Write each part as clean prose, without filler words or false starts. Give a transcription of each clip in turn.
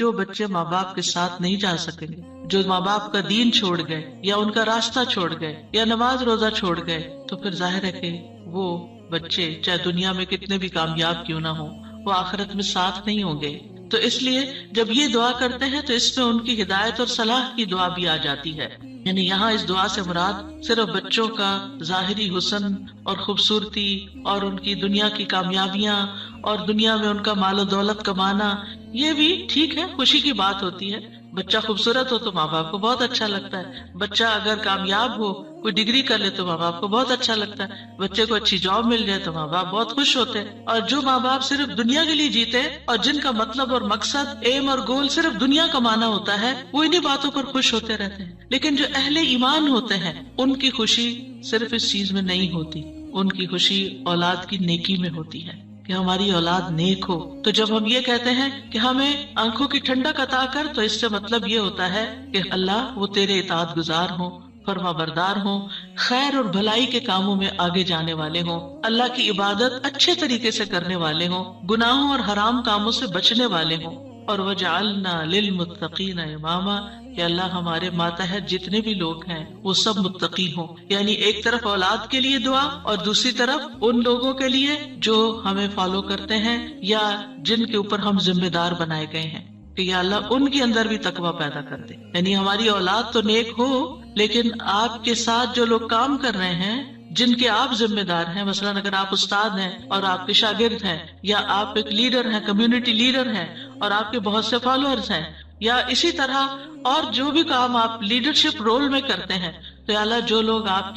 جو بچے ماں باپ کے ساتھ نہیں جا سکیں گے، جو ماں باپ کا دین چھوڑ گئے یا ان کا راستہ چھوڑ گئے یا نماز روزہ چھوڑ گئے، تو پھر ظاہر ہے کہ وہ بچے چاہے دنیا میں کتنے بھی کامیاب کیوں نہ ہوں، وہ آخرت میں ساتھ نہیں ہوں گے۔ تو اس لیے جب یہ دعا کرتے ہیں تو اس میں ان کی ہدایت اور صلاح کی دعا بھی آ جاتی ہے۔ یعنی یہاں اس دعا سے مراد صرف بچوں کا ظاہری حسن اور خوبصورتی اور ان کی دنیا کی کامیابیاں اور دنیا میں ان کا مال و دولت کمانا، یہ بھی ٹھیک ہے، خوشی کی بات ہوتی ہے۔ بچہ خوبصورت ہو تو ماں باپ کو بہت اچھا لگتا ہے، بچہ اگر کامیاب ہو، کوئی ڈگری کر لے تو ماں باپ کو بہت اچھا لگتا ہے، بچے کو اچھی جاب مل جائے تو ماں باپ بہت خوش ہوتے ہیں۔ اور جو ماں باپ صرف دنیا کے لیے جیتے اور جن کا مطلب اور مقصد، ایم اور گول صرف دنیا کمانا ہوتا ہے، وہ انہی باتوں پر خوش ہوتے رہتے ہیں۔ لیکن جو اہل ایمان ہوتے ہیں ان کی خوشی صرف اس چیز میں نہیں ہوتی، ان کی خوشی اولاد کی نیکی میں ہوتی ہے کہ ہماری اولاد نیک ہو۔ تو جب ہم یہ کہتے ہیں کہ ہمیں آنکھوں کی ٹھنڈک عطا کر، تو اس سے مطلب یہ ہوتا ہے کہ اللہ وہ تیرے اطاعت گزار ہوں، فرما بردار ہوں، خیر اور بھلائی کے کاموں میں آگے جانے والے ہوں، اللہ کی عبادت اچھے طریقے سے کرنے والے ہوں، گناہوں اور حرام کاموں سے بچنے والے ہوں۔ اور وَجَعَلْنَا لِلْمُتَّقِينَ إِمَامًا، کہ اللہ ہمارے ماتحت جتنے بھی لوگ ہیں وہ سب متقی ہوں۔ یعنی ایک طرف اولاد کے لیے دعا اور دوسری طرف ان لوگوں کے لیے جو ہمیں فالو کرتے ہیں یا جن کے اوپر ہم ذمہ دار بنائے گئے ہیں، کہ یا اللہ ان کے اندر بھی تقویٰ پیدا کر دے۔ یعنی ہماری اولاد تو نیک ہو، لیکن آپ کے ساتھ جو لوگ کام کر رہے ہیں، جن کے آپ ذمہ دار ہیں، مثلاً اگر آپ استاد ہیں اور آپ کے شاگرد ہیں، یا آپ ایک لیڈر ہیں، کمیونٹی لیڈر ہیں اور آپ کے بہت سے فالوورز ہیں، یا اسی طرح اور جو بھی کام آپ لیڈرشپ رول میں کرتے ہیں، تو یا اللہ جو لوگ آپ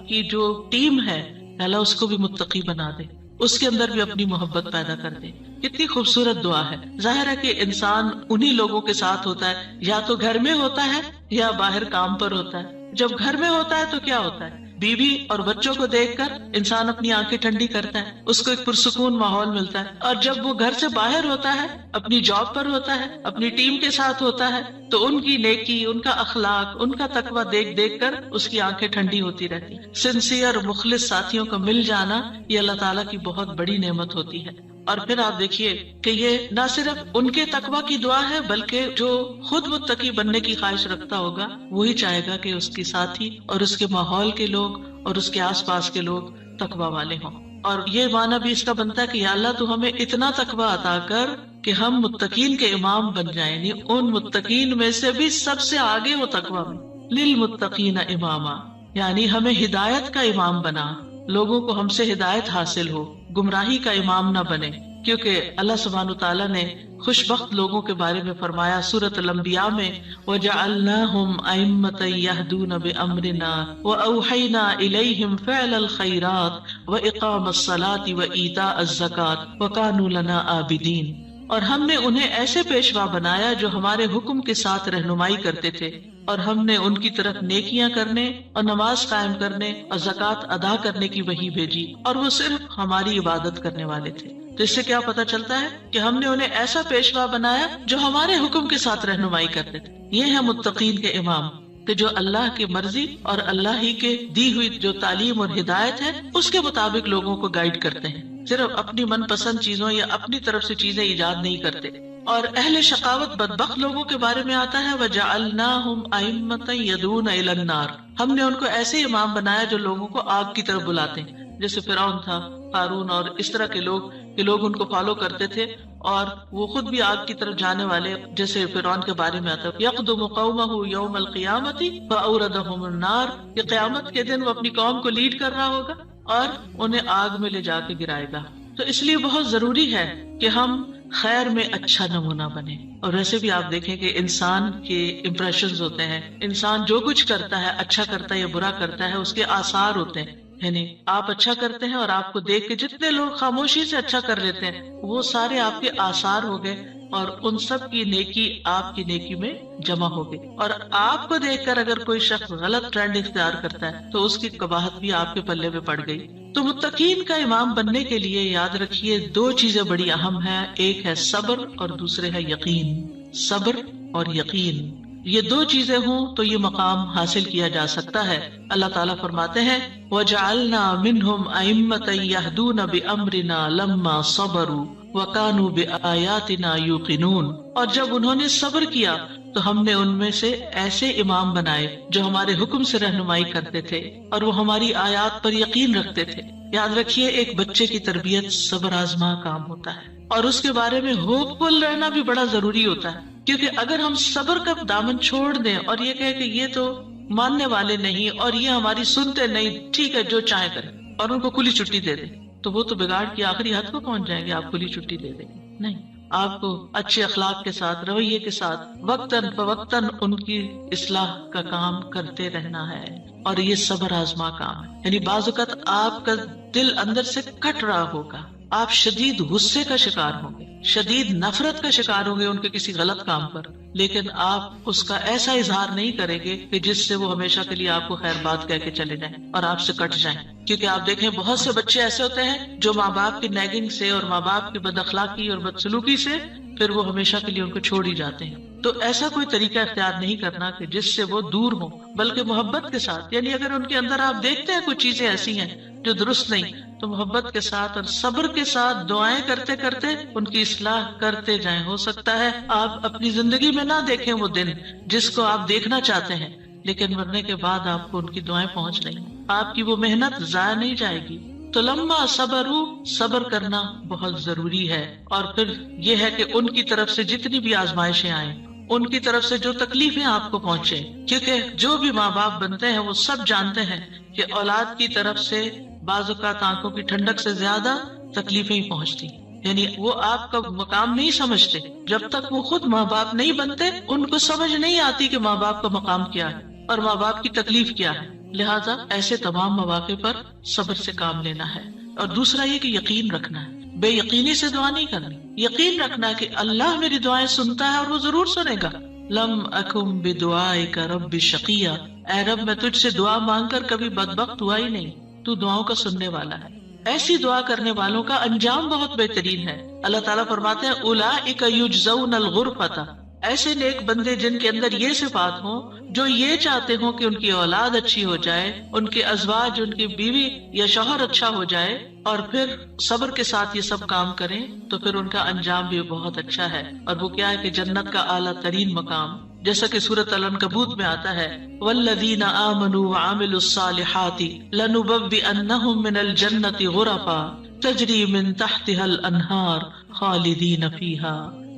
کی جو ٹیم ہے، یا اللہ اس کو بھی متقی بنا دے، اس کے اندر بھی اپنی محبت پیدا کر دے۔ کتنی خوبصورت دعا ہے۔ ظاہر ہے کہ انسان انہی لوگوں کے ساتھ ہوتا ہے، یا تو گھر میں ہوتا ہے یا باہر کام پر ہوتا ہے۔ جب گھر میں ہوتا ہے تو کیا ہوتا ہے، بیوی اور بچوں کو دیکھ کر انسان اپنی آنکھیں ٹھنڈی کرتا ہے، اس کو ایک پرسکون ماحول ملتا ہے۔ اور جب وہ گھر سے باہر ہوتا ہے، اپنی جاب پر ہوتا ہے، اپنی ٹیم کے ساتھ ہوتا ہے، تو ان کی نیکی، ان کا اخلاق، ان کا تقویٰ دیکھ دیکھ کر اس کی آنکھیں ٹھنڈی ہوتی رہتی ہیں۔ سنسیئر مخلص ساتھیوں کا مل جانا یہ اللہ تعالیٰ کی بہت بڑی نعمت ہوتی ہے۔ اور پھر آپ دیکھیے کہ یہ نہ صرف ان کے تقویٰ کی دعا ہے، بلکہ جو خود متقی بننے کی خواہش رکھتا ہوگا وہی چاہے گا کہ اس کی ساتھی اور اس کے ماحول کے لوگ اور اس کے آس پاس کے لوگ تقویٰ والے ہوں۔ اور یہ معنی بھی اس کا بنتا ہے کہ یا اللہ تو ہمیں اتنا تقویٰ عطا کر کہ ہم متقین کے امام بن جائیں، یعنی ان متقین میں سے بھی سب سے آگے وہ تقویٰ میں۔ للمتقین اماما، یعنی ہمیں ہدایت کا امام بنا، لوگوں کو ہم سے ہدایت حاصل ہو، گمراہی کا امام نہ بنے۔ کیونکہ اللہ سبحانہ تعالیٰ نے خوش بخت لوگوں کے بارے میں فرمایا سورۃ الانبیاء میں، وَجَعَلْنَاهُمْ أَئِمَّةً يَهْدُونَ بِأَمْرِنَا وَأَوْحَيْنَا إِلَيْهِمْ فِعْلَ الْخَيْرَاتِ وَإِقَامَ الصَّلَاةِ وَإِيتَاءَ الزَّكَاةِ وَكَانُوا لَنَا عَابِدِينَ، اور ہم نے انہیں ایسے پیشوا بنایا جو ہمارے حکم کے ساتھ رہنمائی کرتے تھے، اور ہم نے ان کی طرف نیکیاں کرنے اور نماز قائم کرنے اور زکوٰۃ ادا کرنے کی وحی بھیجی، اور وہ صرف ہماری عبادت کرنے والے تھے۔ تو اس سے کیا پتہ چلتا ہے کہ ہم نے انہیں ایسا پیشوا بنایا جو ہمارے حکم کے ساتھ رہنمائی کرتے تھے۔ یہ ہے متقین کے امام، کہ جو اللہ کی مرضی اور اللہ ہی کے دی ہوئی جو تعلیم اور ہدایت ہے اس کے مطابق لوگوں کو گائیڈ کرتے ہیں، صرف اپنی من پسند چیزوں یا اپنی طرف سے چیزیں ایجاد نہیں کرتے۔ اور اہل شقاوت بدبخت لوگوں کے بارے میں آتا ہے وَجَعَلْنَاهُمْ أَئِمَّةً يَدْعُونَ إِلَى النَّارِ، ہم نے ان کو ایسے امام بنایا جو لوگوں کو آگ کی طرف بلاتے ہیں، جیسے فرعون تھا، قارون اور اس طرح کے لوگ ان کو فالو کرتے تھے اور وہ خود بھی آگ کی طرف جانے والے، جیسے فرعون کے بارے میں آتا ہے يَقْدُمُ قَوْمَهُ يَوْمَ الْقِيَامَةِ فَأَوْرَدَهُمُ النَّارِ، کہ قیامت کے دن وہ اپنی قوم کو لیڈ کر رہا ہوگا اور انہیں آگ میں لے جا کے گرائے گا۔ تو اس لیے بہت ضروری ہے کہ ہم خیر میں اچھا نمونہ بنے۔ اور ویسے بھی آپ دیکھیں کہ انسان کے امپریشنز ہوتے ہیں، انسان جو کچھ کرتا ہے، اچھا کرتا ہے یا برا کرتا ہے، اس کے آثار ہوتے ہیں۔ یعنی آپ اچھا کرتے ہیں اور آپ کو دیکھ کے جتنے لوگ خاموشی سے اچھا کر لیتے ہیں وہ سارے آپ کے آثار ہو گئے، اور ان سب کی نیکی آپ کی نیکی میں جمع ہو گئی۔ اور آپ کو دیکھ کر اگر کوئی شخص غلط ٹرینڈ اختیار کرتا ہے تو اس کی قباحت بھی آپ کے پلے میں پڑ گئی۔ تو متقین کا امام بننے کے لیے یاد رکھیے دو چیزیں بڑی اہم ہیں، ایک ہے صبر اور دوسرے ہے یقین۔ صبر اور یقین، یہ دو چیزیں ہوں تو یہ مقام حاصل کیا جا سکتا ہے۔ اللہ تعالیٰ فرماتے ہیں وَجَعَلْنَا مِنْهُمْ أَئِمَّةً يَهْدُونَ بِأَمْرِنَا لَمَّا صَبَرُوا وَكَانُوا بِآيَاتِنَا يُوقِنُونَ، اور جب انہوں نے صبر کیا تو ہم نے ان میں سے ایسے امام بنائے جو ہمارے حکم سے رہنمائی کرتے تھے اور وہ ہماری آیات پر یقین رکھتے تھے۔ یاد رکھیے، ایک بچے کی تربیت صبر آزما کام ہوتا ہے، اور اس کے بارے میں ہوپ فل رہنا بھی بڑا ضروری ہوتا ہے، کیونکہ اگر ہم صبر کا دامن چھوڑ دیں اور یہ کہیں کہ یہ تو ماننے والے نہیں اور یہ ہماری سنتے نہیں، ٹھیک ہے جو چاہے کریں، اور ان کو کھلی چھٹی دے دیں، تو وہ تو بگاڑ کی آخری حد کو پہنچ جائیں گے۔ آپ کھلی چھٹی دے دیں گے نہیں، آپ کو اچھے اخلاق کے ساتھ، رویے کے ساتھ وقتاً فوقتاً ان کی اصلاح کا کام کرتے رہنا ہے، اور یہ صبر آزما کام ہے۔ یعنی بعض اوقات آپ کا دل اندر سے کٹ رہا ہوگا، آپ شدید غصے کا شکار ہوں گے، شدید نفرت کا شکار ہوں گے ان کے کسی غلط کام پر، لیکن آپ اس کا ایسا اظہار نہیں کریں گے کہ جس سے وہ ہمیشہ کے لیے آپ کو خیر بات کہہ کے چلے جائیں اور آپ سے کٹ جائیں۔ کیونکہ آپ دیکھیں بہت سے بچے ایسے ہوتے ہیں جو ماں باپ کی نیگنگ سے اور ماں باپ کی بد اخلاقی اور بدسلوکی سے پھر وہ ہمیشہ کے لیے ان کو چھوڑ ہی جاتے ہیں۔ تو ایسا کوئی طریقہ اختیار نہیں کرنا کہ جس سے وہ دور ہوں، بلکہ محبت کے ساتھ، یعنی اگر ان کے اندر آپ دیکھتے ہیں کچھ چیزیں ایسی ہیں جو درست نہیں، تو محبت کے ساتھ اور صبر کے ساتھ دعائیں کرتے کرتے ان کی اصلاح کرتے جائیں۔ ہو سکتا ہے آپ اپنی زندگی میں نہ دیکھیں وہ دن جس کو آپ دیکھنا چاہتے ہیں، لیکن مرنے کے بعد آپ کو ان کی دعائیں پہنچ رہی ہیں، آپ کی وہ محنت ضائع نہیں جائے گی۔ تو لما صبروا، صبر کرنا بہت ضروری ہے، اور پھر یہ ہے کہ ان کی طرف سے جتنی بھی آزمائشیں آئیں، ان کی طرف سے جو تکلیفیں آپ کو پہنچے، کیونکہ جو بھی ماں باپ بنتے ہیں وہ سب جانتے ہیں کہ اولاد کی طرف سے بعض اوقات آنکھوں کی ٹھنڈک سے زیادہ تکلیفیں ہی پہنچتی، یعنی وہ آپ کا مقام نہیں سمجھتے جب تک وہ خود ماں باپ نہیں بنتے، ان کو سمجھ نہیں آتی کہ ماں باپ کا مقام کیا ہے اور ماں باپ کی تکلیف کیا ہے۔ لہٰذا ایسے تمام مواقع پر صبر سے کام لینا ہے، اور دوسرا یہ کہ یقین رکھنا ہے، بے یقینی سے دعا نہیں کرنی، یقین رکھنا ہے کہ اللہ میری دعائیں سنتا ہے اور وہ ضرور سنے گا۔ لم اکم بدعائک رب شقیا، اے رب میں تجھ سے دعا مانگ کر کبھی بدبخت ہوا ہی نہیں، تو دعاؤں کا سننے والا ہے۔ ایسی دعا کرنے والوں کا انجام بہت بہترین ہے۔ اللہ تعالیٰ فرماتے ہیں اولئک یجزون الغرفۃ، ایسے نیک بندے جن کے اندر یہ صفات ہوں، جو یہ چاہتے ہوں کہ ان کی اولاد اچھی ہو جائے، ان کے ازواج، ان کی بیوی یا شوہر اچھا ہو جائے، اور پھر صبر کے ساتھ یہ سب کام کریں، تو پھر ان کا انجام بھی بہت اچھا ہے۔ اور وہ کیا ہے کہ جنت کا اعلیٰ ترین مقام، جیسا کہ سورۃ العنکبوت میں آتا ہے والذین آمنوا وعملوا الصالحات لنبوئنہم من الجنۃ غرفا تجری من تحتها الانہار خالدین فیہا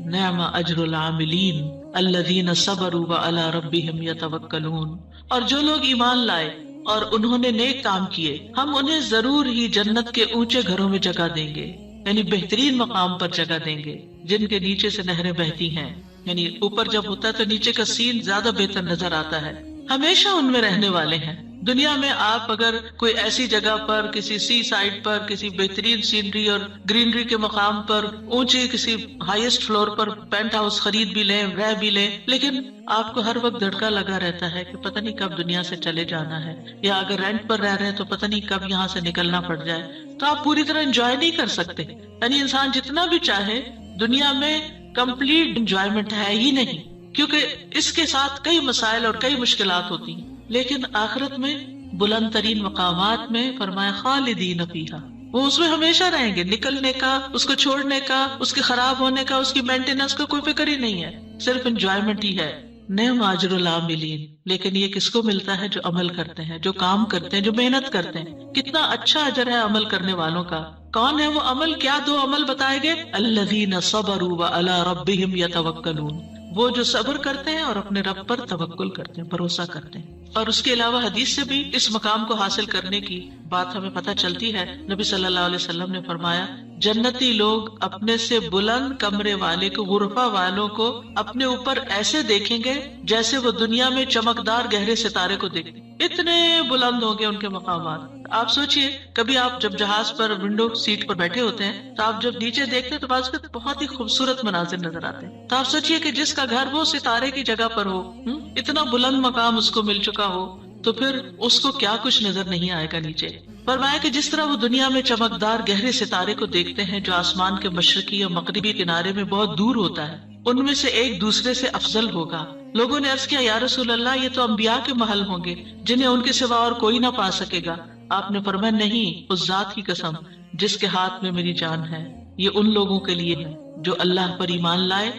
نعم اجر العاملین الذین صبروا وعلی ربہم یتوکلون۔ اور جو لوگ ایمان لائے اور انہوں نے نیک کام کیے، ہم انہیں ضرور ہی جنت کے اونچے گھروں میں جگہ دیں گے، یعنی بہترین مقام پر جگہ دیں گے، جن کے نیچے سے نہریں بہتی ہیں۔ یعنی اوپر جب ہوتا ہے تو نیچے کا سین زیادہ بہتر نظر آتا ہے، ہمیشہ ان میں رہنے والے ہیں۔ دنیا میں آپ اگر کوئی ایسی جگہ پر، کسی سی سائڈ پر، کسی بہترین سینری اور گرینری کے مقام پر، اونچے کسی ہائیسٹ فلور پر پینٹ ہاؤس خرید بھی لیں، رہ بھی لیں، لیکن آپ کو ہر وقت دھڑکا لگا رہتا ہے کہ پتہ نہیں کب دنیا سے چلے جانا ہے، یا اگر رینٹ پر رہ رہے ہیں تو پتہ نہیں کب یہاں سے نکلنا پڑ جائے، تو آپ پوری طرح انجوائے نہیں کر سکتے۔ یعنی انسان جتنا بھی چاہے دنیا میں کمپلیٹ انجوائمنٹ ہے ہی نہیں، کیونکہ اس کے ساتھ کئی مسائل اور کئی مشکلات ہوتی ہیں۔ لیکن آخرت میں بلند ترین مقامات میں فرمایا خالدین فیہا، وہ اس میں ہمیشہ رہیں گے، نکلنے کا، اس کو چھوڑنے کا، اس کے خراب ہونے کا، اس کی مینٹیننس کا کوئی فکر ہی نہیں ہے، صرف انجوائمنٹ ہی ہے۔ نعم اجر العاملین، لیکن یہ کس کو ملتا ہے؟ جو عمل کرتے ہیں، جو کام کرتے ہیں، جو محنت کرتے ہیں۔ کتنا اچھا اجر ہے عمل کرنے والوں کا۔ کون ہے وہ عمل؟ کیا دو عمل بتائے گئے؟ الذین صبروا وعلی ربہم یتوکلون، وہ جو صبر کرتے ہیں اور اپنے رب پر توکل کرتے ہیں، بھروسہ کرتے ہیں۔ اور اس کے علاوہ حدیث سے بھی اس مقام کو حاصل کرنے کی بات ہمیں پتہ چلتی ہے۔ نبی صلی اللہ علیہ وسلم نے فرمایا جنتی لوگ اپنے سے بلند کمرے والے کو، غرفہ والوں کو اپنے اوپر ایسے دیکھیں گے جیسے وہ دنیا میں چمکدار گہرے ستارے کو دیکھتے، اتنے بلند ہوں گے ان کے مقامات۔ آپ سوچئے کبھی آپ جب جہاز پر ونڈو سیٹ پر بیٹھے ہوتے ہیں تو آپ جب نیچے دیکھتے ہیں تو بعض بہت ہی خوبصورت مناظر نظر آتے ہیں۔ تو آپ سوچئے کہ جس کا گھر وہ ستارے کی جگہ پر ہو، اتنا بلند مقام اس کو مل چکا ہو، تو پھر اس کو کیا کچھ نظر نہیں آئے گا نیچے۔ فرمایا کہ جس طرح وہ دنیا میں چمکدار گہرے ستارے کو دیکھتے ہیں جو آسمان کے مشرقی اور مغربی کنارے میں بہت دور ہوتا ہے، ان میں سے ایک دوسرے سے افضل ہوگا۔ لوگوں نے عرض کیا یا رسول اللہ، یہ تو انبیاء کے محل ہوں گے جنہیں ان کے سوا اور کوئی نہ پا سکے گا۔ آپ نے فرمایا نہیں، اس ذات کی قسم جس کے ہاتھ میں میری جان ہے، یہ ان لوگوں کے لیے ہے جو اللہ پر ایمان لائے